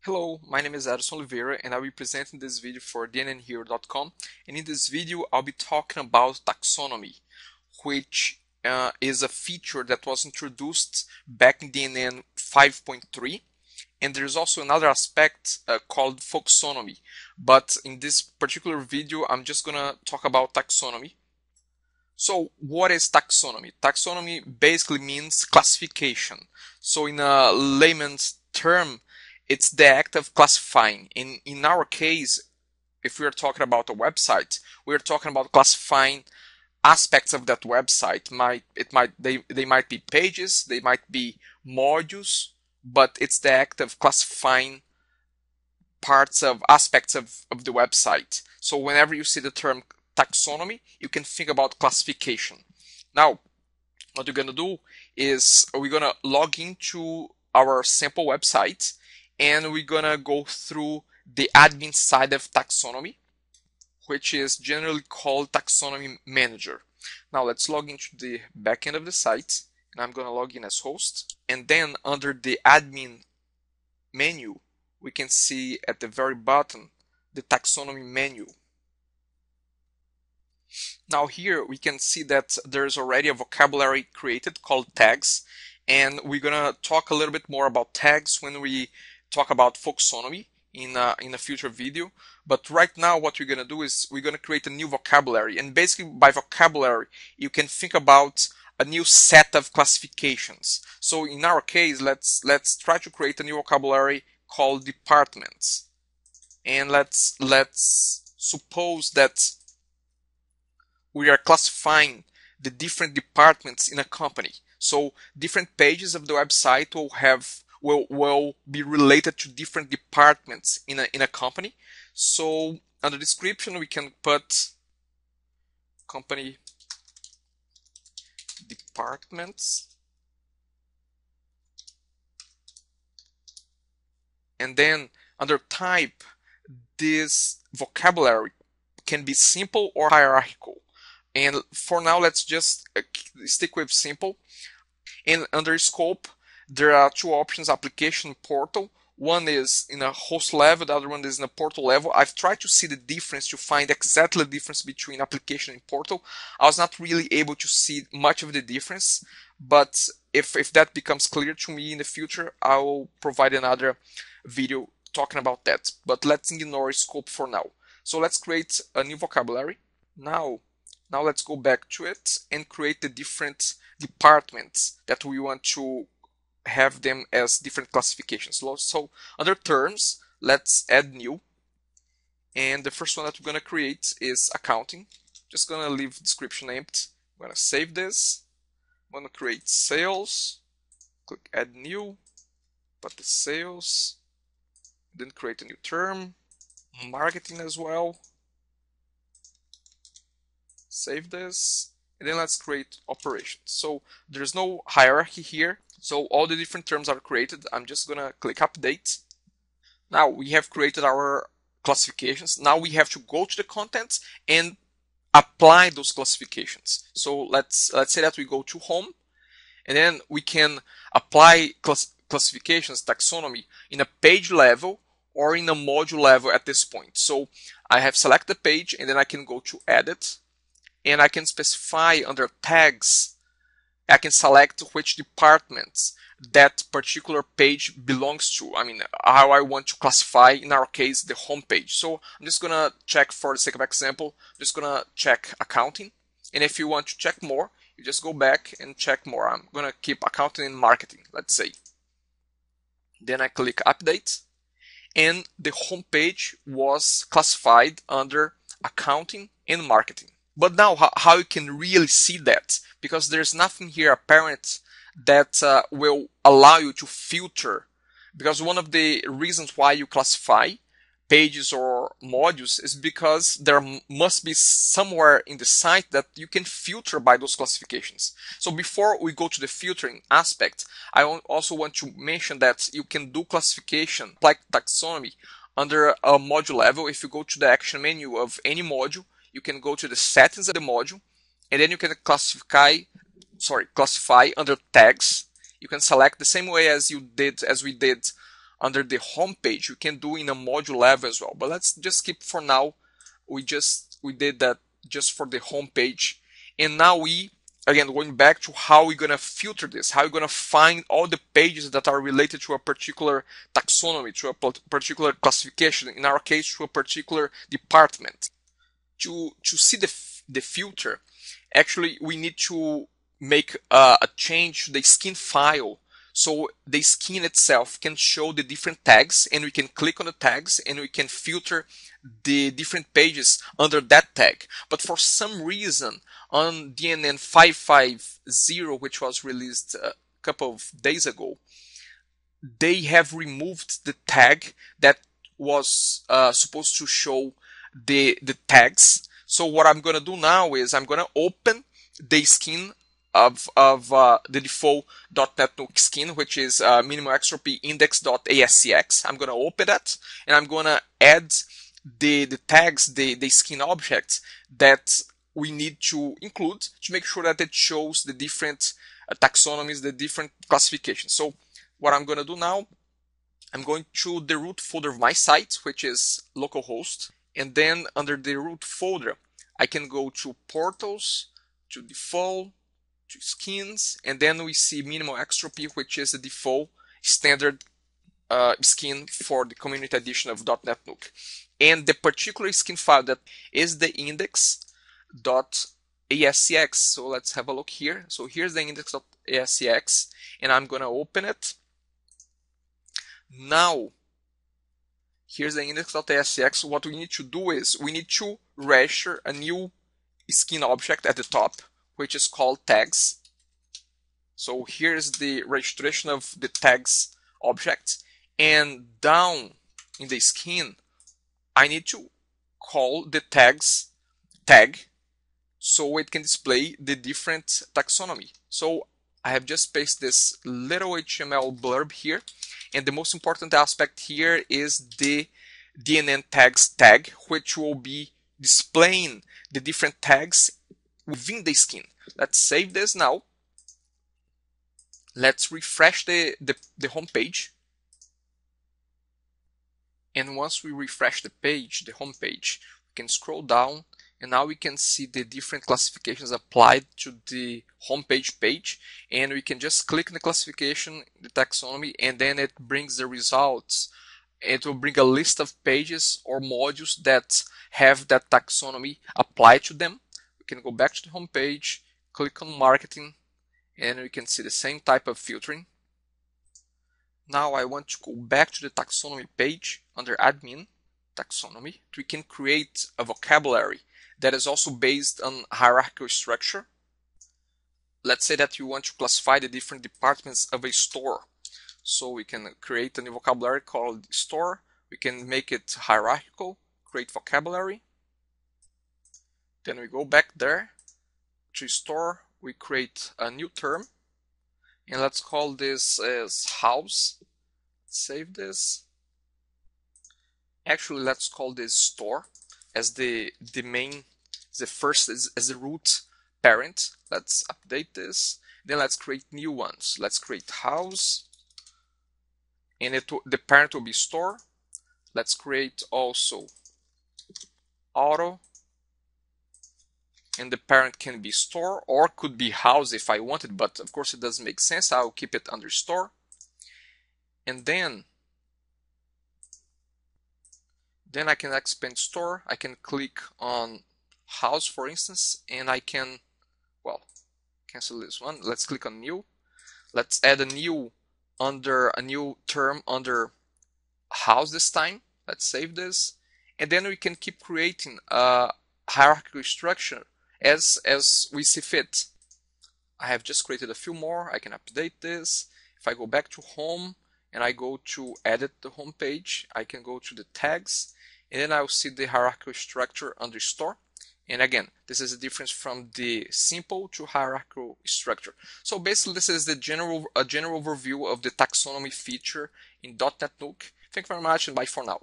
Hello, my name is Edson Oliveira and I'll be presenting this video for DNNHero.com, and in this video I'll be talking about taxonomy, which is a feature that was introduced back in DNN 5.3, and there's also another aspect called folksonomy, but in this particular video I'm just gonna talk about taxonomy. So what is taxonomy? Taxonomy basically means classification. So in a layman's term, it's the act of classifying. In our case, if we are talking about a website, we are talking about classifying aspects of that website. They might be pages, they might be modules, but it's the act of classifying aspects of the website. So whenever you see the term taxonomy, you can think about classification. Now, what we're going to do is we're going to log into our sample website and we're going to go through the admin side of taxonomy, which is generally called Taxonomy Manager. Now let's log into the backend of the site, and I'm going to log in as host. And then under the admin menu, we can see at the very bottom the taxonomy menu. Now here we can see that there's already a vocabulary created called tags, and we're gonna talk a little bit more about tags when we talk about folksonomy in a future video. But right now what we're gonna do is we're gonna create a new vocabulary, and basically by vocabulary you can think about a new set of classifications. So in our case, let's try to create a new vocabulary called departments, and let's suppose that we are classifying the different departments in a company. So different pages of the website will be related to different departments in a company. So under description we can put company departments, and then under type, this vocabulary can be simple or hierarchical. And for now, let's just stick with simple. And under scope, there are two options: application, portal. One is in a host level, the other one is in a portal level. I've tried to see the difference, to find exactly the difference between application and portal. I was not really able to see much of the difference, but if that becomes clear to me in the future, I will provide another video talking about that. But let's ignore scope for now. So let's create a new vocabulary. Now let's go back to it and create the different departments that we want to have them as different classifications. So under terms, let's add new. And the first one that we're going to create is accounting. Just going to leave description empty. I'm going to save this. I'm going to create sales. Click add new. Put the sales. Then create a new term. Marketing as well. Save this, and then let's create operations. So there's no hierarchy here, so all the different terms are created. I'm just gonna click update. Now we have created our classifications. Now we have to go to the contents and apply those classifications. So let's say that we go to home, and then we can apply classifications, taxonomy, in a page level or in a module level at this point. So I have selected the page, and then I can go to edit, and I can specify under tags, I can select which departments that particular page belongs to. I mean, how I want to classify, in our case, the home page. So I'm just gonna check, for the sake of example, I'm just gonna check accounting. And if you want to check more, you just go back and check more. I'm gonna keep accounting and marketing, let's say. Then I click update, and the home page was classified under accounting and marketing. But now how you can really see that, because there's nothing here apparent that will allow you to filter, because one of the reasons why you classify pages or modules is because there must be somewhere in the site that you can filter by those classifications. So before we go to the filtering aspect, I also want to mention that you can do classification like taxonomy under a module level. If you go to the action menu of any module, you can go to the settings of the module, and then you can classify under tags. You can select the same way as we did under the home page, you can do in a module level as well. But let's just keep for now. We did that just for the home page. And now again, going back to how we're gonna filter this, how we're gonna find all the pages that are related to a particular taxonomy, to a particular classification, in our case, to a particular department. To see the filter, actually, we need to make a change to the skin file. So the skin itself can show the different tags, and we can click on the tags and we can filter the different pages under that tag. But for some reason on DNN 550, which was released a couple of days ago, they have removed the tag that was supposed to show the tags. So what I'm going to do now is I'm going to open the skin of the default .NETNuke skin, which is minimal entropy index.ascx. I'm going to open that, and I'm going to add the tags, the skin objects that we need to include to make sure that it shows the different taxonomies, the different classifications. So what I'm going to do now, I'm going to the root folder of my site, which is localhost, and then under the root folder, I can go to portals, to default, to skins, and then we see minimal entropy, which is the default standard skin for the community edition of DotNetNuke. And the particular skin file that is the index.ascx. So let's have a look here. So here's the index.ascx, and I'm going to open it. Now, here's the index.ascx. What we need to do is we need to register a new skin object at the top, which is called tags. So here's the registration of the tags object, and down in the skin, I need to call the tags tag so it can display the different taxonomy. So I have just pasted this little HTML blurb here, and the most important aspect here is the DNN tags tag, which will be displaying the different tags within the skin. Let's save this now. Let's refresh the home page. And once we refresh the page, the home page, we can scroll down, and now we can see the different classifications applied to the homepage page, and we can just click the classification, the taxonomy, and then it brings the results. It will bring a list of pages or modules that have that taxonomy applied to them. We can go back to the home page, click on marketing, and we can see the same type of filtering. Now I want to go back to the taxonomy page under admin taxonomy. We can create a vocabulary that is also based on hierarchical structure. Let's say that you want to classify the different departments of a store. So we can create a new vocabulary called store. We can make it hierarchical, create vocabulary. Then we go back there to store. We create a new term, and let's call this as house. Save this. Actually, let's call this store as the main, the first as the root parent. Let's update this. Then let's create new ones. Let's create house, and the parent will be store. Let's create also auto, and the parent can be store or could be house if I wanted, but of course it doesn't make sense. I'll keep it under store. And then I can expand store. I can click on house, for instance, and I can, well, cancel this one. Let's click on new. Let's add a new term under house this time. Let's save this, and then we can keep creating a hierarchical structure as we see fit. I have just created a few more. I can update this. If I go back to home and I go to edit the home page, I can go to the tags, and then I'll see the hierarchical structure under store. And again, this is a difference from the simple to hierarchical structure. So basically, this is a general overview of the taxonomy feature in .NETNuke. Thank you very much, and bye for now.